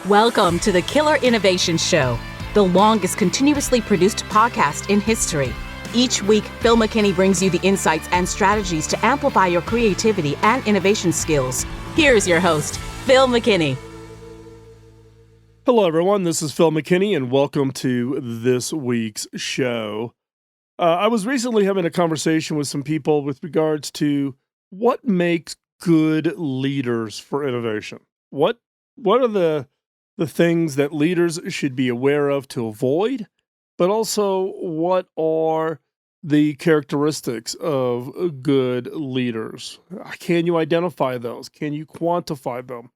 Welcome to the Killer Innovation Show, the longest continuously produced podcast in history. Each week, Phil McKinney brings you the insights and strategies to amplify your creativity and innovation skills. Here's your host, Phil McKinney. Hello, everyone. This is Phil McKinney, and welcome to this week's show. I was recently having a conversation with some people with regards to what makes good leaders for innovation. What are the things that leaders should be aware of to avoid, but also what are the characteristics of good leaders? Can you identify those? Can you quantify them?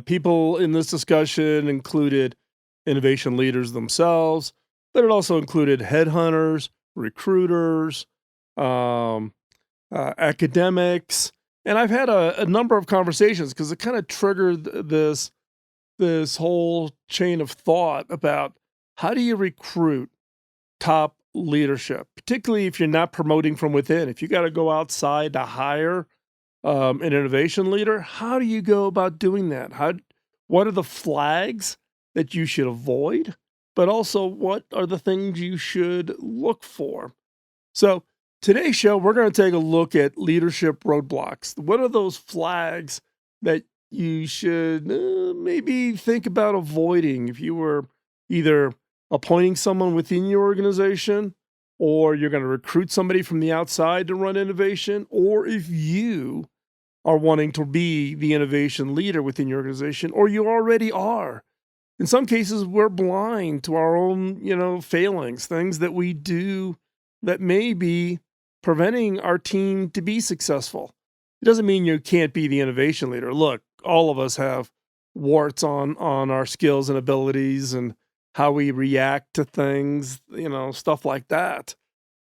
People in this discussion included innovation leaders themselves, but it also included headhunters, recruiters, academics, and I've had a number of conversations because it kind of triggered this whole chain of thought about how do you recruit top leadership, particularly if you're not promoting from within. If you got to go outside to hire an innovation leader, how do you go about doing that? What are the flags that you should avoid? But also, what are the things you should look for? So today's show, we're going to take a look at leadership roadblocks. What are those flags that you should maybe think about avoiding if you were either appointing someone within your organization, or you're going to recruit somebody from the outside to run innovation, or if you are wanting to be the innovation leader within your organization, or you already are. In some cases, we're blind to our own, failings, things that we do that may be preventing our team to be successful. It doesn't mean you can't be the innovation leader. Look, all of us have warts on our skills and abilities and how we react to things, stuff like that.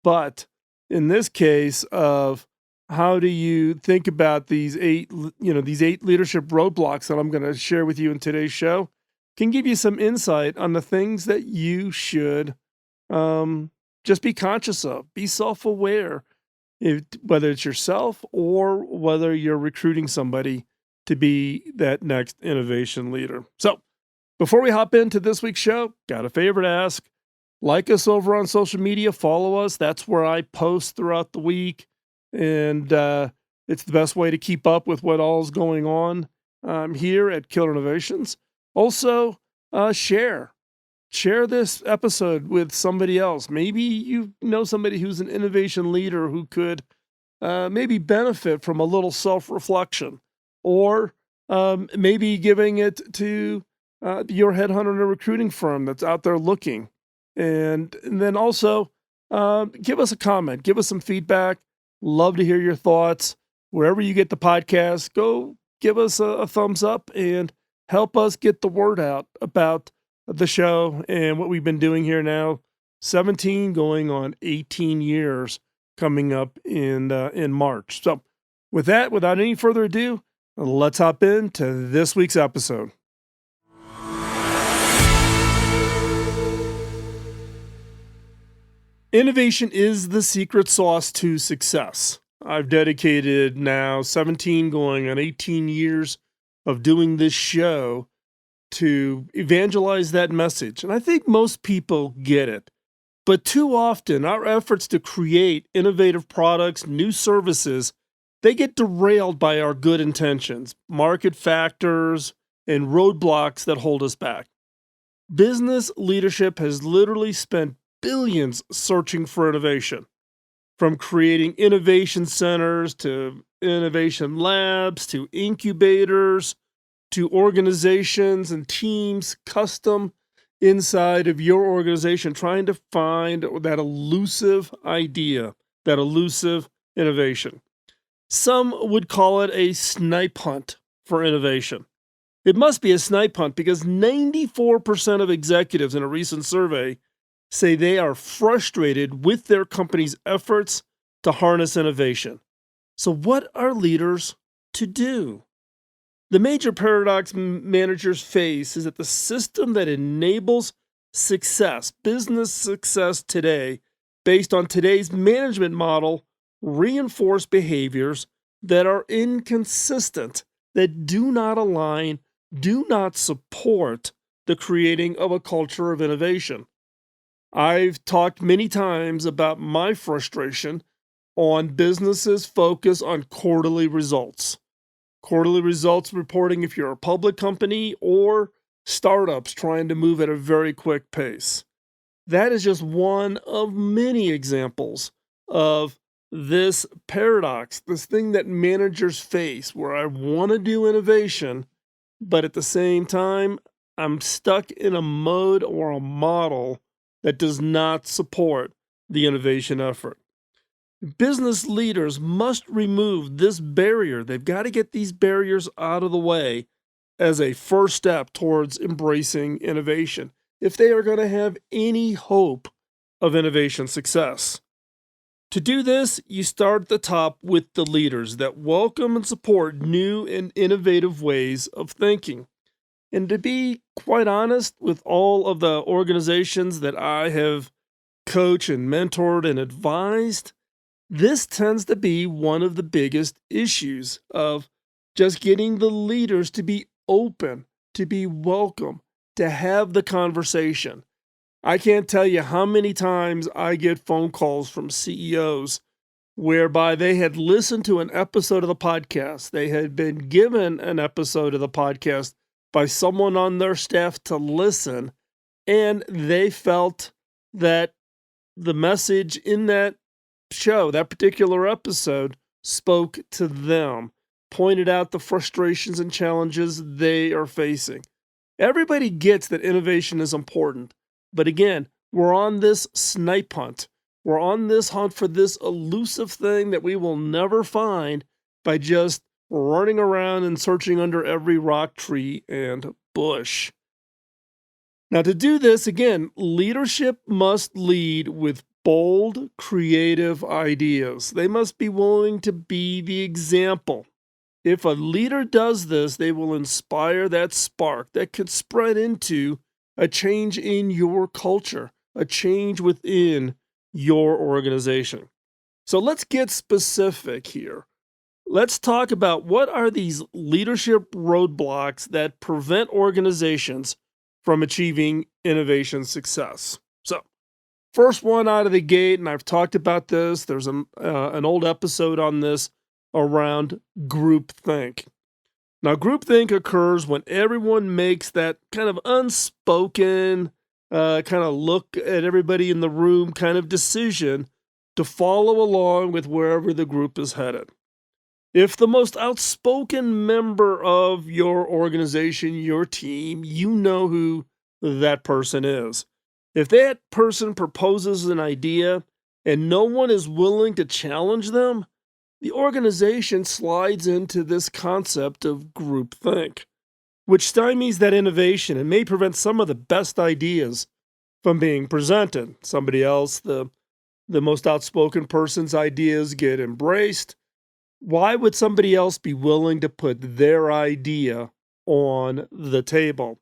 But in this case of how do you think about these eight leadership roadblocks that I'm going to share with you in today's show, can give you some insight on the things that you should just be conscious of, be self-aware, whether it's yourself or whether you're recruiting somebody to be that next innovation leader. So before we hop into this week's show, got a favor to ask. Like us over on social media, follow us. That's where I post throughout the week. And it's the best way to keep up with what all is going on here at Killer Innovations. Also, share this episode with somebody else. Maybe you know somebody who's an innovation leader who could maybe benefit from a little self-reflection, or maybe giving it to your headhunter and recruiting firm that's out there looking. And then also give us a comment, give us some feedback. Love to hear your thoughts. Wherever you get the podcast, go give us a thumbs up and help us get the word out about the show and what we've been doing here now. 17 going on 18 years coming up in March. So with that, without any further ado, let's hop into this week's episode. Innovation is the secret sauce to success. I've dedicated now 17 going on 18 years of doing this show to evangelize that message. And I think most people get it. But too often, our efforts to create innovative products, new services, they get derailed by our good intentions, market factors, and roadblocks that hold us back. Business leadership has literally spent billions searching for innovation, from creating innovation centers to innovation labs to incubators to organizations and teams custom inside of your organization, trying to find that elusive idea, that elusive innovation. Some would call it a snipe hunt for innovation. It must be a snipe hunt because 94% of executives in a recent survey say they are frustrated with their company's efforts to harness innovation. So what are leaders to do? The major paradox managers face is that the system that enables success, business success today, based on today's management model, reinforce behaviors that are inconsistent, that do not align do not support the creating of a culture of innovation. I've talked many times about my frustration on businesses focus on quarterly results. Quarterly results reporting if you're a public company or startups trying to move at a very quick pace. That is just one of many examples of this paradox, this thing that managers face where I want to do innovation, but at the same time, I'm stuck in a mode or a model that does not support the innovation effort. Business leaders must remove this barrier. They've got to get these barriers out of the way as a first step towards embracing innovation if they are going to have any hope of innovation success. To do this, you start at the top with the leaders that welcome and support new and innovative ways of thinking. And to be quite honest, with all of the organizations that I have coached and mentored and advised, this tends to be one of the biggest issues of just getting the leaders to be open, to be welcome, to have the conversation. I can't tell you how many times I get phone calls from CEOs whereby they had listened to an episode of the podcast. They had been given an episode of the podcast by someone on their staff to listen, and they felt that the message in that show, that particular episode, spoke to them, pointed out the frustrations and challenges they are facing. Everybody gets that innovation is important, but again, we're on this snipe hunt. We're on this hunt for this elusive thing that we will never find by just running around and searching under every rock, tree, and bush. Now, to do this, again, leadership must lead with bold, creative ideas. They must be willing to be the example. If a leader does this, they will inspire that spark that could spread into a change in your culture, a change within your organization. So let's get specific here. Let's talk about what are these leadership roadblocks that prevent organizations from achieving innovation success. So, first one out of the gate, and I've talked about this, there's an old episode on this around groupthink. Now, groupthink occurs when everyone makes that kind of unspoken, kind of look at everybody in the room kind of decision to follow along with wherever the group is headed. If the most outspoken member of your organization, your team, you know who that person is. If that person proposes an idea and no one is willing to challenge them, the organization slides into this concept of groupthink, which stymies that innovation and may prevent some of the best ideas from being presented. Somebody else, the most outspoken person's ideas get embraced. Why would somebody else be willing to put their idea on the table?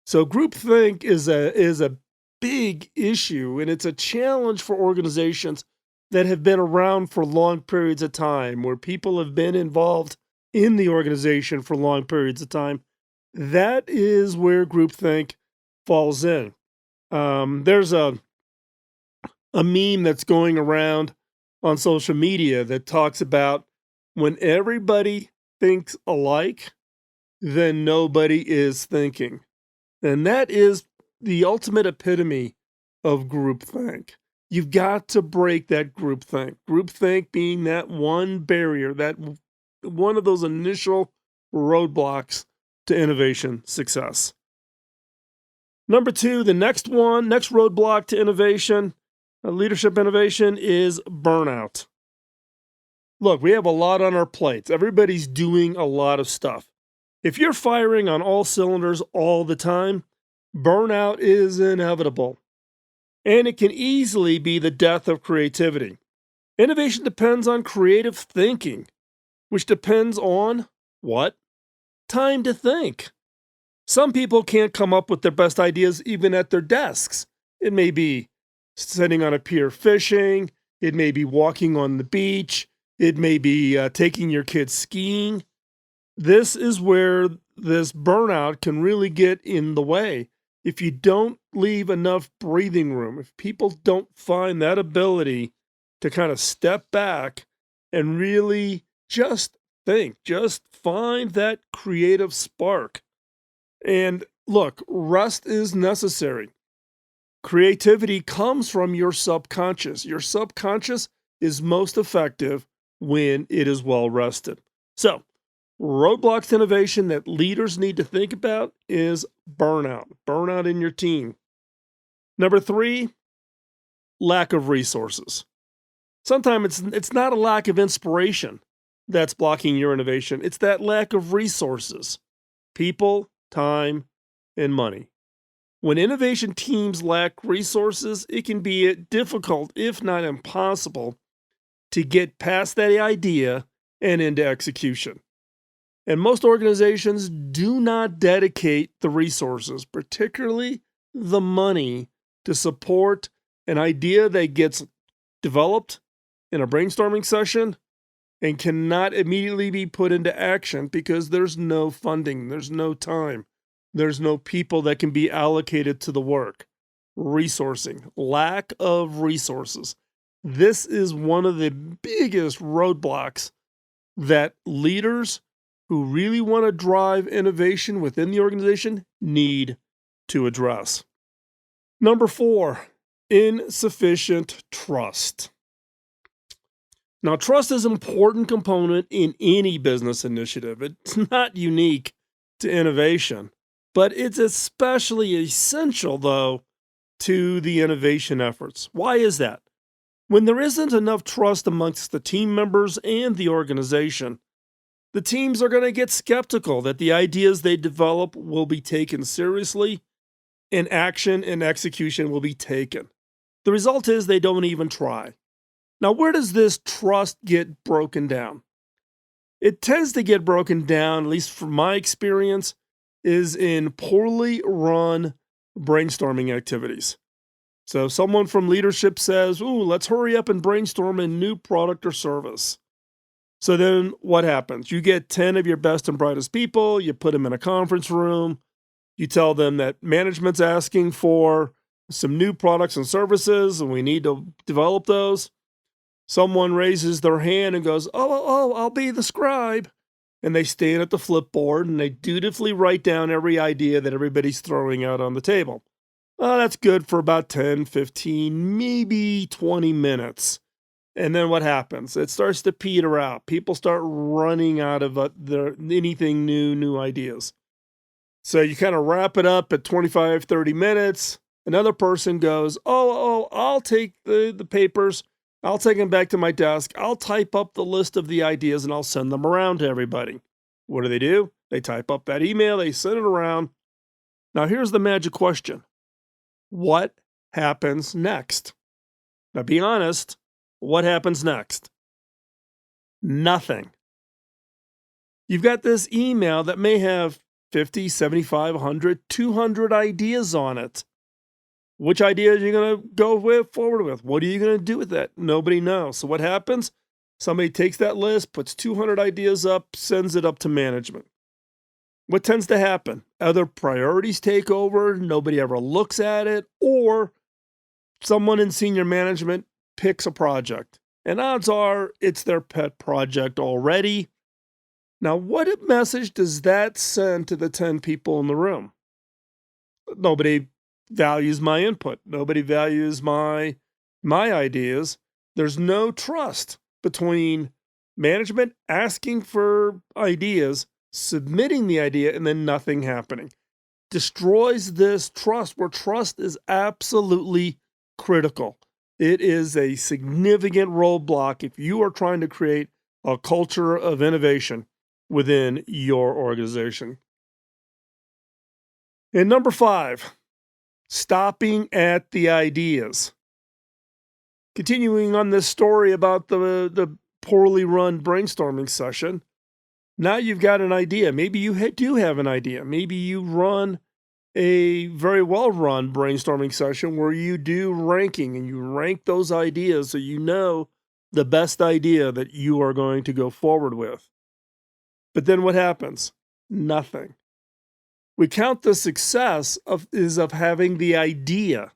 So groupthink is a big issue, and it's a challenge for organizations that have been around for long periods of time, where people have been involved in the organization for long periods of time. That is where groupthink falls in. There's a meme that's going around on social media that talks about when everybody thinks alike, then nobody is thinking. And that is the ultimate epitome of groupthink. You've got to break that groupthink. Groupthink being that one barrier, that one of those initial roadblocks to innovation success. Number two, the next roadblock to innovation, leadership innovation, is burnout. Look, we have a lot on our plates. Everybody's doing a lot of stuff. If you're firing on all cylinders all the time, burnout is inevitable. And it can easily be the death of creativity. Innovation depends on creative thinking, which depends on what? Time to think. Some people can't come up with their best ideas even at their desks. It may be sitting on a pier fishing. It may be walking on the beach. It may be taking your kids skiing. This is where this burnout can really get in the way if you don't leave enough breathing room, if people don't find that ability to kind of step back and really just think, just find that creative spark. And look, rest is necessary. Creativity comes from your subconscious. Your subconscious is most effective when it is well rested. So, roadblocks to innovation that leaders need to think about is burnout in your team. Number 3, lack of resources. Sometimes it's not a lack of inspiration that's blocking your innovation. It's that lack of resources, people, time, and money. When innovation teams lack resources, it can be difficult, if not impossible, to get past that idea and into execution. And most organizations do not dedicate the resources, particularly the money, to support an idea that gets developed in a brainstorming session and cannot immediately be put into action because there's no funding, there's no time, there's no people that can be allocated to the work. Resourcing, lack of resources. This is one of the biggest roadblocks that leaders who really want to drive innovation within the organization need to address. Number 4, insufficient trust. Now, trust is an important component in any business initiative. It's not unique to innovation, but it's especially essential, though, to the innovation efforts. Why is that? When there isn't enough trust amongst the team members and the organization, the teams are going to get skeptical that the ideas they develop will be taken seriously and action and execution will be taken. The result is they don't even try. Now, where does this trust get broken down? It tends to get broken down, at least from my experience, is in poorly run brainstorming activities. So someone from leadership says, ooh, let's hurry up and brainstorm a new product or service. So then what happens? You get 10 of your best and brightest people, you put them in a conference room, you tell them that management's asking for some new products and services and we need to develop those. Someone raises their hand and goes, oh, I'll be the scribe. And they stand at the flipboard and they dutifully write down every idea that everybody's throwing out on the table. That's good for about 10, 15, maybe 20 minutes. And then what happens? It starts to peter out. People start running out of anything new ideas. So you kind of wrap it up at 25, 30 minutes. Another person goes, I'll take the papers. I'll take them back to my desk. I'll type up the list of the ideas and I'll send them around to everybody. What do? They type up that email. They send it around. Now here's the magic question. What happens next? Now be honest. What happens next? Nothing. You've got this email that may have 50, 75, 100, 200 ideas on it. Which idea are you going to go forward with? What are you going to do with that? Nobody knows. So what happens? Somebody takes that list, puts 200 ideas up, sends it up to management. What tends to happen? Other priorities take over, nobody ever looks at it, or someone in senior management picks a project. And odds are it's their pet project already. Now, what message does that send to the 10 people in the room? Nobody values my input. Nobody values my ideas. There's no trust between management asking for ideas, submitting the idea, and then nothing happening. Destroys this trust, where trust is absolutely critical. It is a significant roadblock if you are trying to create a culture of innovation within your organization. And number 5, stopping at the ideas. Continuing on this story about the poorly run brainstorming session, now you've got an idea. Maybe you do have an idea. Maybe you run a very well-run brainstorming session where you do ranking and you rank those ideas so you know the best idea that you are going to go forward with. But then what happens? Nothing. We count the success of having the idea.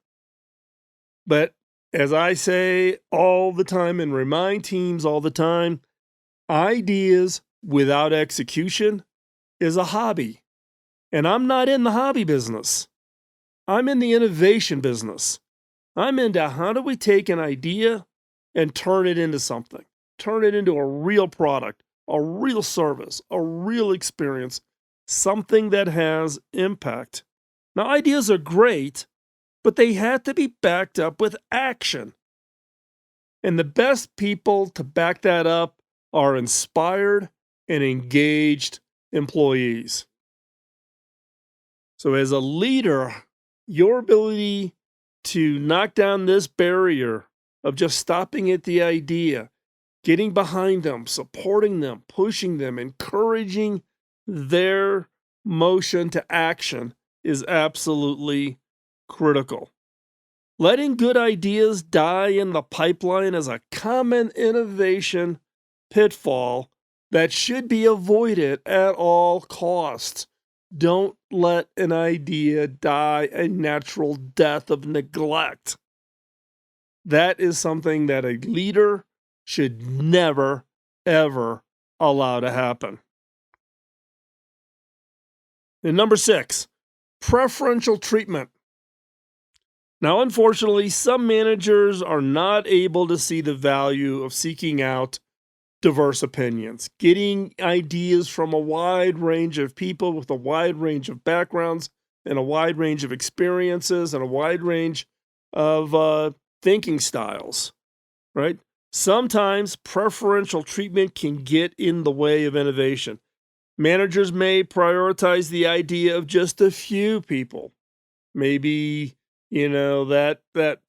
But as I say all the time and remind teams all the time, ideas without execution is a hobby. And I'm not in the hobby business. I'm in the innovation business. I'm into how do we take an idea and turn it into something, turn it into a real product, a real service, a real experience, something that has impact. Now, ideas are great, but they have to be backed up with action. And the best people to back that up are inspired and engaged employees. So as a leader, your ability to knock down this barrier of just stopping at the idea, getting behind them, supporting them, pushing them, encouraging their motion to action is absolutely critical. Letting good ideas die in the pipeline is a common innovation pitfall that should be avoided at all costs. Don't let an idea die a natural death of neglect. That is something that a leader should never, ever allow to happen. And number 6, preferential treatment. Now, unfortunately, some managers are not able to see the value of seeking out diverse opinions, getting ideas from a wide range of people with a wide range of backgrounds and a wide range of experiences and a wide range of thinking styles, right? Sometimes preferential treatment can get in the way of innovation. Managers may prioritize the idea of just a few people. Maybe, that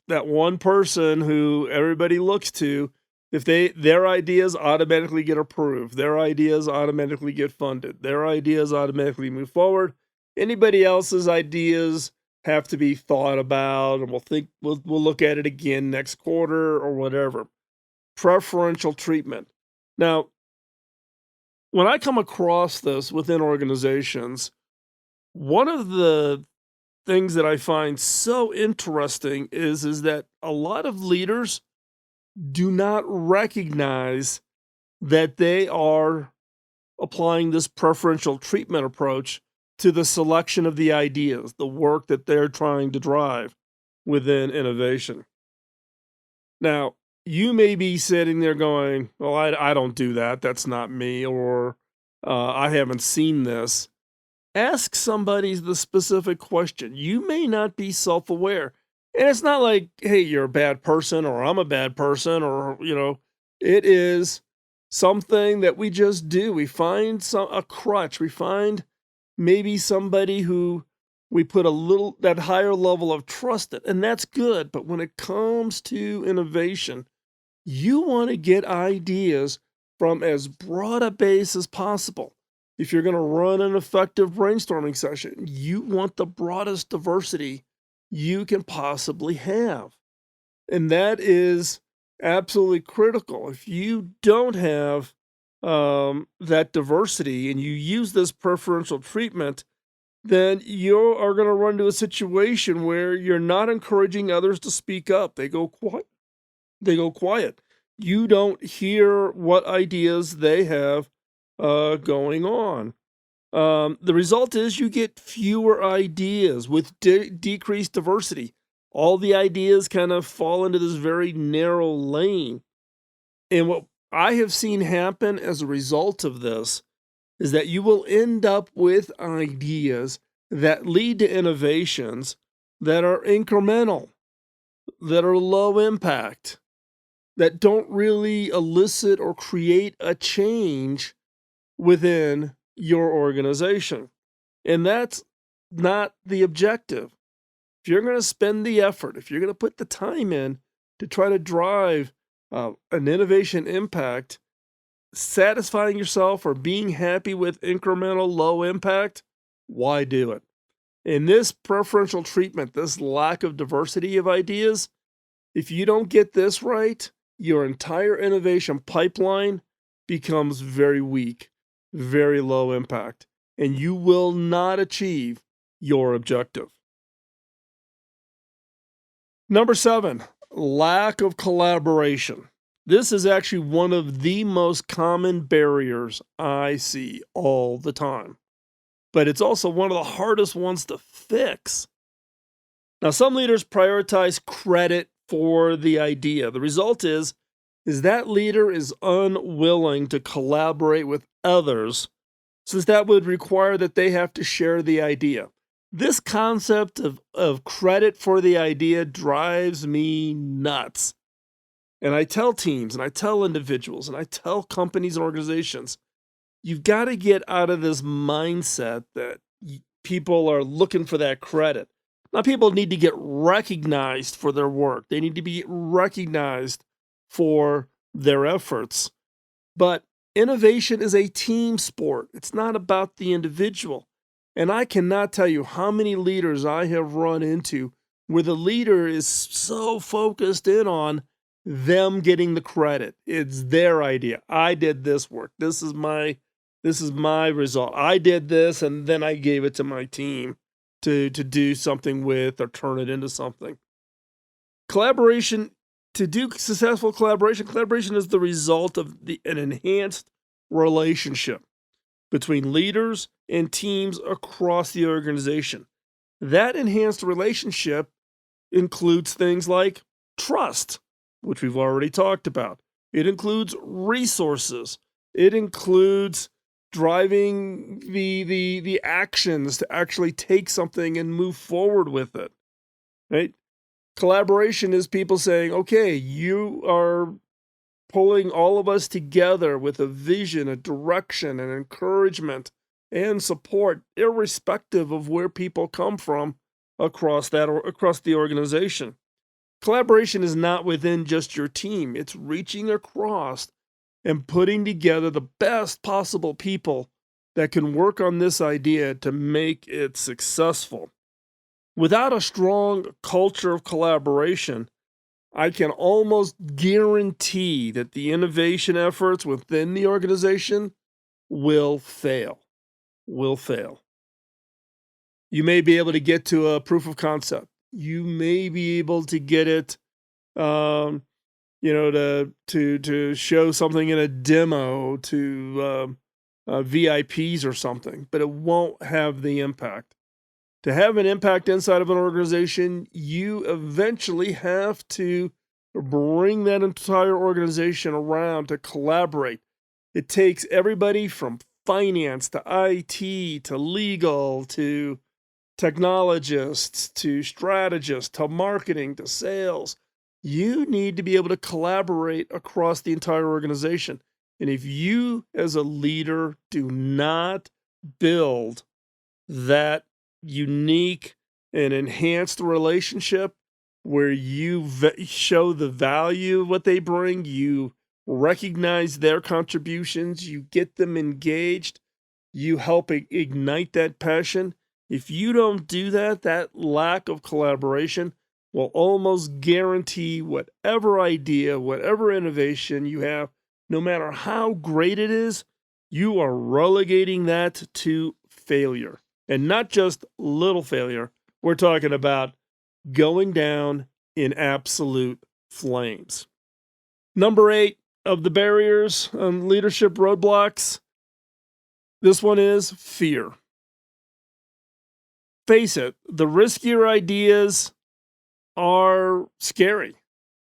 one person who everybody looks to, if their ideas automatically get approved, their ideas automatically get funded, their ideas automatically move forward. Anybody else's ideas have to be thought about, and we'll look at it again next quarter or whatever. Preferential treatment. Now, when I come across this within organizations, one of the things that I find so interesting is that a lot of leaders do not recognize that they are applying this preferential treatment approach to the selection of the ideas, the work that they're trying to drive within innovation. Now, you may be sitting there going, well, I don't do that. That's not me, or I haven't seen this. Ask somebody the specific question. You may not be self-aware. And it's not like, hey, you're a bad person or I'm a bad person or, it is something that we just do. We find a crutch. We find maybe somebody who we put that higher level of trust in, and that's good. But when it comes to innovation, you want to get ideas from as broad a base as possible. If you're going to run an effective brainstorming session, you want the broadest diversity you can possibly have. And that is absolutely critical. If you don't have that diversity and you use this preferential treatment, then you are going to run into a situation where you're not encouraging others to speak up. They go quiet. You don't hear what ideas they have going on. The result is you get fewer ideas with decreased diversity. All the ideas kind of fall into this very narrow lane. And what I have seen happen as a result of this is that you will end up with ideas that lead to innovations that are incremental, that are low impact, that don't really elicit or create a change within your organization. And that's not the objective. If you're going to spend the effort, if you're going to put the time in to try to drive an innovation impact, satisfying yourself or being happy with incremental low impact, why do it? In this preferential treatment, this lack of diversity of ideas, if you don't get this right, your entire innovation pipeline becomes very weak, very low impact, and you will not achieve your objective. Number 7, lack of collaboration. This is actually one of the most common barriers I see all the time, but it's also one of the hardest ones to fix. Now, some leaders prioritize credit for the idea. The result is that leader is unwilling to collaborate with others, since that would require that they have to share the idea. This concept of credit for the idea drives me nuts. And I tell teams, and I tell individuals, and I tell companies and organizations, you've got to get out of this mindset that people are looking for that credit. Now, people need to get recognized for their work. They need to be recognized for their efforts. But innovation is a team sport. It's not about the individual. And I cannot tell you how many leaders I have run into where the leader is so focused in on them getting the credit. It's their idea. I did this work. This is my result. I did this, and then I gave it to my team to do something with or turn it into something. Collaboration, to do successful collaboration is the result of an enhanced relationship between leaders and teams across the organization. That enhanced relationship includes things like trust, which we've already talked about. It includes resources. It includes driving the actions to actually take something and move forward with it, right? Collaboration is people saying, okay, you are pulling all of us together with a vision, a direction, an encouragement, and support, irrespective of where people come from across the organization. Collaboration is not within just your team. It's reaching across and putting together the best possible people that can work on this idea to make it successful. Without a strong culture of collaboration, I can almost guarantee that the innovation efforts within the organization will fail. You may be able to get to a proof of concept. You may be able to get it, to show something in a demo to VIPs or something, but it won't have the impact. To have an impact inside of an organization, you eventually have to bring that entire organization around to collaborate. It takes everybody from finance to IT to legal to technologists to strategists to marketing to sales. You need to be able to collaborate across the entire organization. And if you, as a leader, do not build that unique and enhanced relationship where you show the value of what they bring, you recognize their contributions, you get them engaged, you help ignite that passion. If you don't do that, that lack of collaboration will almost guarantee whatever idea, whatever innovation you have, no matter how great it is, you are relegating that to failure. And not just little failure. We're talking about going down in absolute flames. Number 8 of the barriers on leadership roadblocks, this one is fear. Face it, the riskier ideas are scary.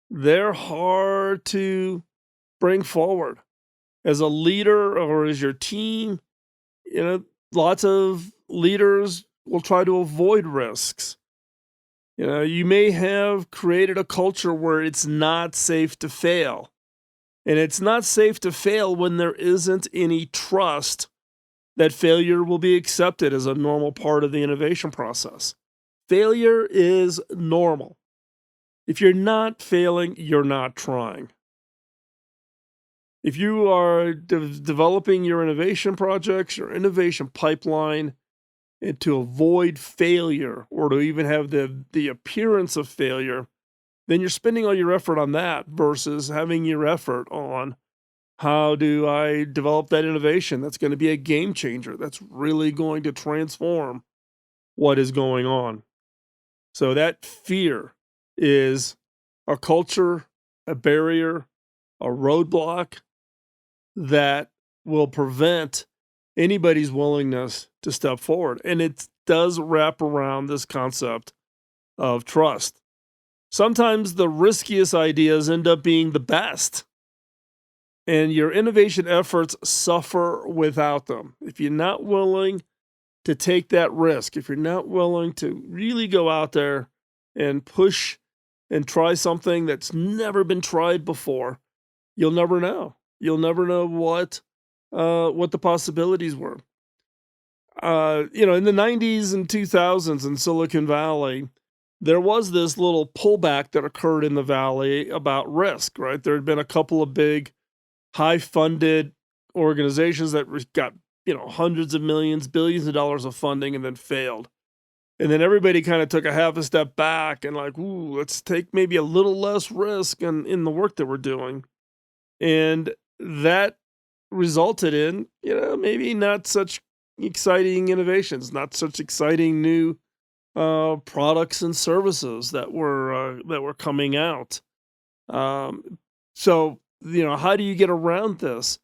They're hard to bring forward. As a leader or as your team, lots of leaders will try to avoid risks. You may have created a culture where it's not safe to fail. And it's not safe to fail when there isn't any trust that failure will be accepted as a normal part of the innovation process. Failure is normal. If you're not failing, you're not trying. If you are developing your innovation projects, your innovation pipeline, and to avoid failure or to even have the appearance of failure, then you're spending all your effort on that versus having your effort on how do I develop that innovation that's going to be a game changer, that's really going to transform what is going on. So that fear is a culture, a barrier, a roadblock that will prevent anybody's willingness to step forward. And it does wrap around this concept of trust. Sometimes the riskiest ideas end up being the best, and your innovation efforts suffer without them. If you're not willing to take that risk, if you're not willing to really go out there and push and try something that's never been tried before, you'll never know. You'll never know what the possibilities were. In the 90s and 2000s in Silicon Valley, there was this little pullback that occurred in the valley about risk, right? There had been a couple of big, high-funded organizations that got, hundreds of millions, billions of dollars of funding and then failed. And then everybody kind of took a half a step back and like, ooh, let's take maybe a little less risk in the work that we're doing. And that resulted in, maybe not such exciting innovations, not such exciting new products and services that were coming out. So, how do you get around this?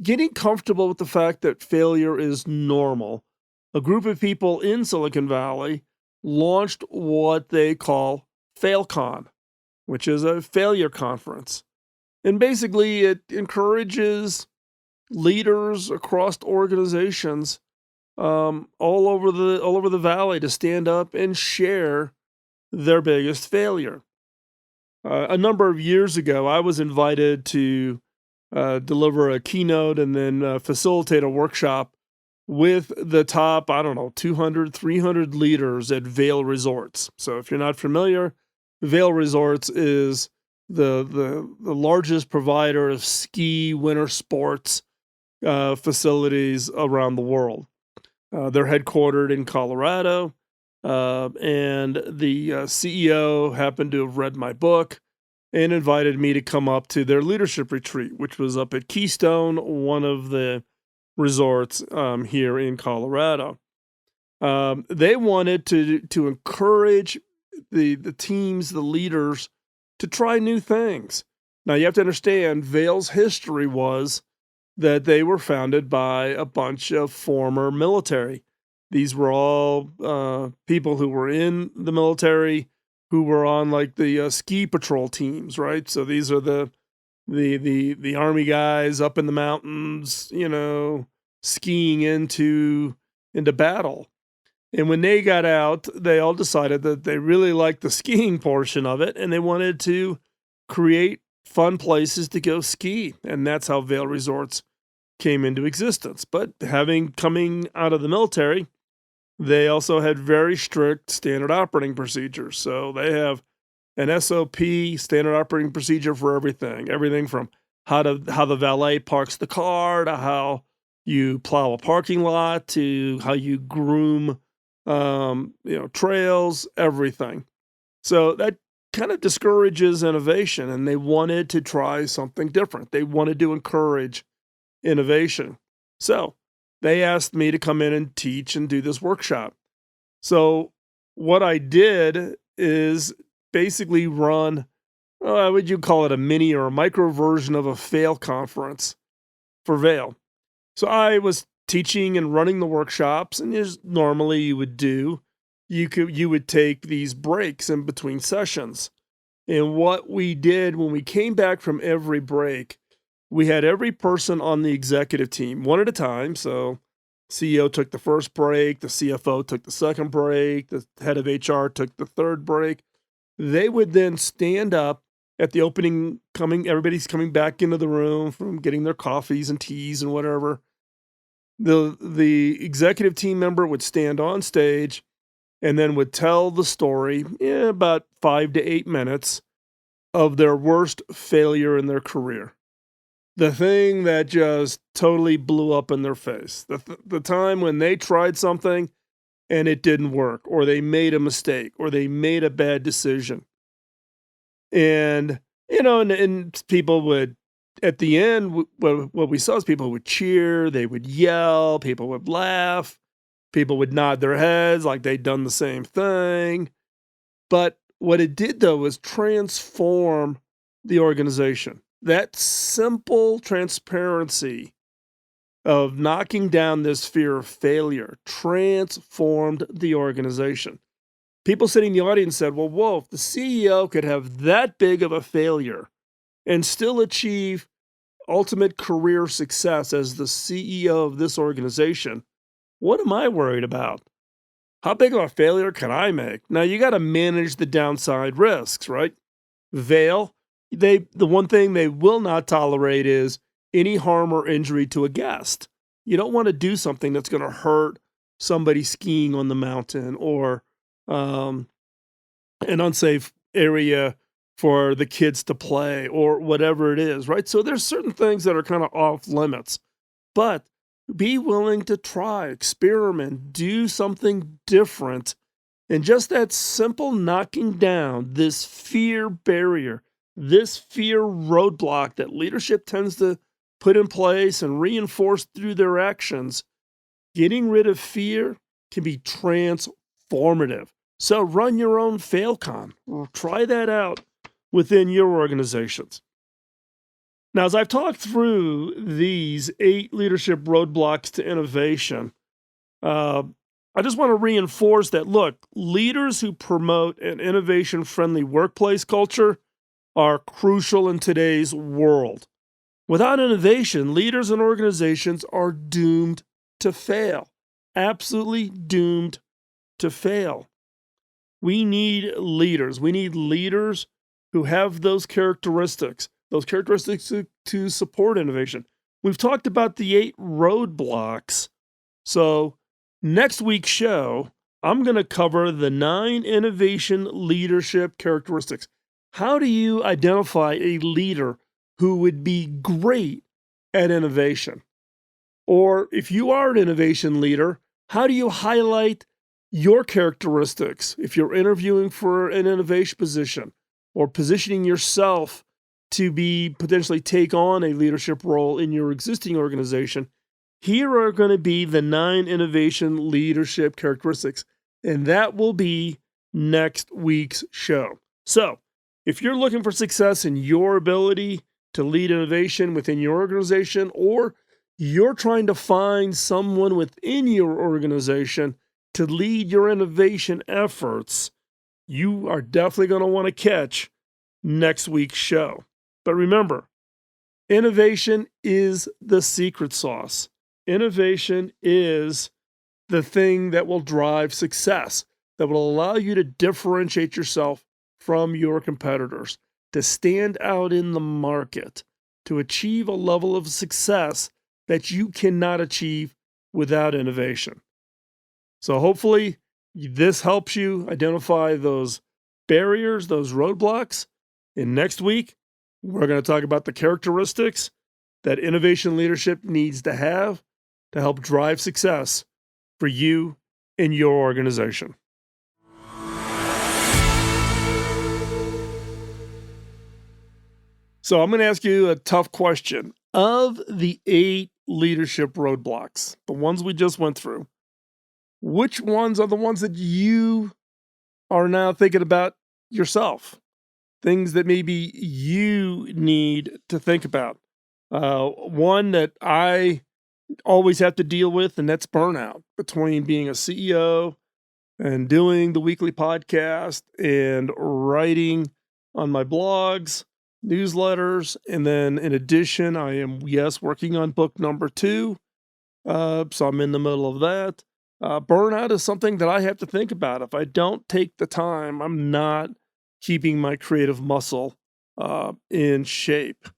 Getting comfortable with the fact that failure is normal. A group of people in Silicon Valley launched what they call FailCon, which is a failure conference. And basically, it encourages leaders across organizations all over the valley to stand up and share their biggest failure. A number of years ago, I was invited to deliver a keynote and then facilitate a workshop with the top, 200, 300 leaders at Vail Resorts. So if you're not familiar, Vail Resorts is the largest provider of ski winter sports facilities around the world. They're headquartered in Colorado, and the CEO happened to have read my book and invited me to come up to their leadership retreat, which was up at Keystone, one of the resorts here in Colorado. They wanted to encourage the teams, the leaders, to try new things. Now, you have to understand, Vail's history was that they were founded by a bunch of former military. These were all people who were in the military, who were on like the ski patrol teams, right? So these are the army guys up in the mountains, skiing into battle. And when they got out, they all decided that they really liked the skiing portion of it, and they wanted to create fun places to go ski. And that's how Vail Resorts came into existence. But coming out of the military, they also had very strict standard operating procedures. So they have an SOP, standard operating procedure for everything from how the valet parks the car, to how you plow a parking lot, to how you groom trails, everything. So that kind of discourages innovation, and they wanted to try something different. They wanted to encourage innovation. So they asked me to come in and teach and do this workshop. So what I did is basically run, would you call it a mini or a micro version of a fail conference for Vail. So I was teaching and running the workshops, and as normally you would do, you would take these breaks in between sessions. And what we did when we came back from every break, we had every person on the executive team, one at a time. So CEO took the first break, the CFO took the second break, the head of HR took the third break. They would then stand up at the opening, everybody's coming back into the room from getting their coffees and teas and whatever. The executive team member would stand on stage and then would tell the story in about 5 to 8 minutes of their worst failure in their career. The thing that just totally blew up in their face. The time when they tried something and it didn't work, or they made a mistake, or they made a bad decision. And, and people would, at the end, what we saw is people would cheer, they would yell, people would laugh. People would nod their heads like they'd done the same thing. But what it did, though, was transform the organization. That simple transparency of knocking down this fear of failure transformed the organization. People sitting in the audience said, well, whoa, if the CEO could have that big of a failure and still achieve ultimate career success as the CEO of this organization, what am I worried about? How big of a failure can I make? Now, you got to manage the downside risks, right? The one thing they will not tolerate is any harm or injury to a guest. You don't want to do something that's going to hurt somebody skiing on the mountain, or an unsafe area for the kids to play, or whatever it is, right? So there's certain things that are kind of off limits, but be willing to try, experiment, do something different. And just that simple knocking down this fear barrier, this fear roadblock that leadership tends to put in place and reinforce through their actions, getting rid of fear can be transformative. So run your own FailCon, or try that out within your organizations. Now, as I've talked through these 8 leadership roadblocks to innovation, I just want to reinforce that, look, leaders who promote an innovation-friendly workplace culture are crucial in today's world. Without innovation, leaders and organizations are doomed to fail. Absolutely doomed to fail. We need leaders. We need leaders who have those characteristics to support innovation. We've talked about the 8 roadblocks. So next week's show, I'm going to cover the 9 innovation leadership characteristics. How do you identify a leader who would be great at innovation? Or if you are an innovation leader, how do you highlight your characteristics if you're interviewing for an innovation position or positioning yourself to be potentially take on a leadership role in your existing organization? Here are going to be the 9 innovation leadership characteristics, and that will be next week's show. So, if you're looking for success in your ability to lead innovation within your organization, or you're trying to find someone within your organization to lead your innovation efforts, you are definitely going to want to catch next week's show. But remember, innovation is the secret sauce. Innovation is the thing that will drive success, that will allow you to differentiate yourself from your competitors, to stand out in the market, to achieve a level of success that you cannot achieve without innovation. So hopefully this helps you identify those barriers, those roadblocks. And next week, we're going to talk about the characteristics that innovation leadership needs to have to help drive success for you and your organization. So I'm going to ask you a tough question. Of the 8 leadership roadblocks, the ones we just went through, which ones are the ones that you are now thinking about yourself? Things that maybe you need to think about. One that I always have to deal with, and that's burnout. Between being a CEO and doing the weekly podcast and writing on my blogs, newsletters, and then in addition, I am, working on book number 2. So I'm in the middle of that. Burnout is something that I have to think about. If I don't take the time, I'm not keeping my creative muscle in shape.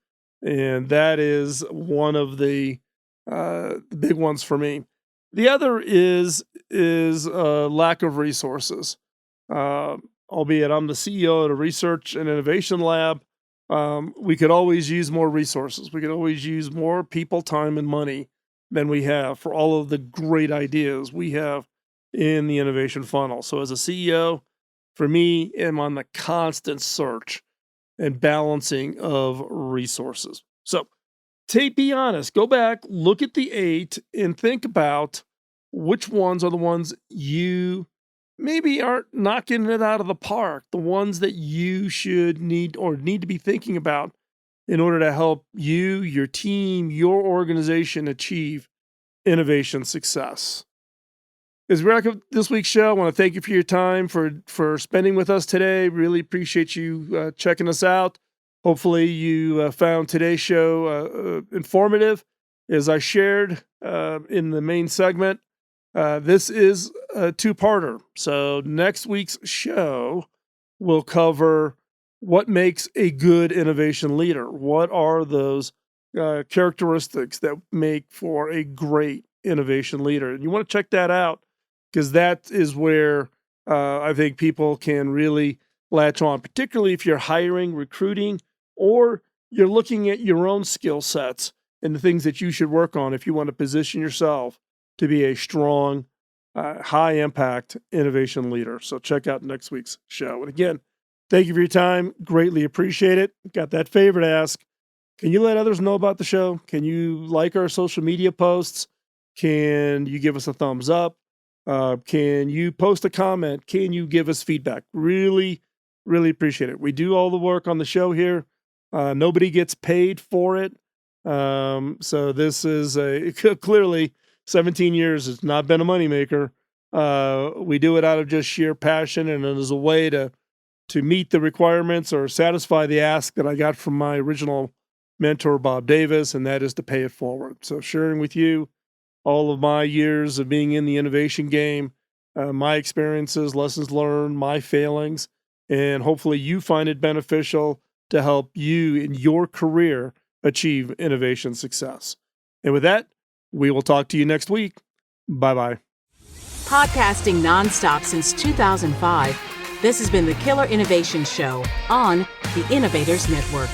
And that is one of the big ones for me. The other is lack of resources. Albeit I'm the CEO at a research and innovation lab, we could always use more resources. We could always use more people, time, and money than we have for all of the great ideas we have in the innovation funnel. So as a CEO, for me, I'm on the constant search and balancing of resources. So be honest, go back, look at the 8, and think about which ones are the ones you maybe aren't knocking it out of the park, the ones that you should need to be thinking about in order to help you, your team, your organization achieve innovation success. As we wrap up this week's show, I want to thank you for your time, for spending with us today. Really appreciate you checking us out. Hopefully you found today's show informative. As I shared in the main segment, this is a two-parter. So next week's show will cover what makes a good innovation leader. What are those characteristics that make for a great innovation leader? And you want to check that out, because that is where I think people can really latch on, particularly if you're hiring, recruiting, or you're looking at your own skill sets and the things that you should work on if you want to position yourself to be a strong, high-impact innovation leader. So check out next week's show. And again, thank you for your time. Greatly appreciate it. Got that favor to ask. Can you let others know about the show? Can you like our social media posts? Can you give us a thumbs up? Can you post a comment? Can you give us feedback? Really, really appreciate it. We do all the work on the show here. Nobody gets paid for it. So this is clearly 17 years. It's not been a moneymaker. We do it out of just sheer passion, and it is a way to meet the requirements or satisfy the ask that I got from my original mentor, Bob Davis, and that is to pay it forward. So sharing with you all of my years of being in the innovation game, my experiences, lessons learned, my failings, and hopefully you find it beneficial to help you in your career achieve innovation success. And with that, we will talk to you next week. Bye-bye. Podcasting nonstop since 2005, this has been the Killer Innovation Show on the Innovators Network.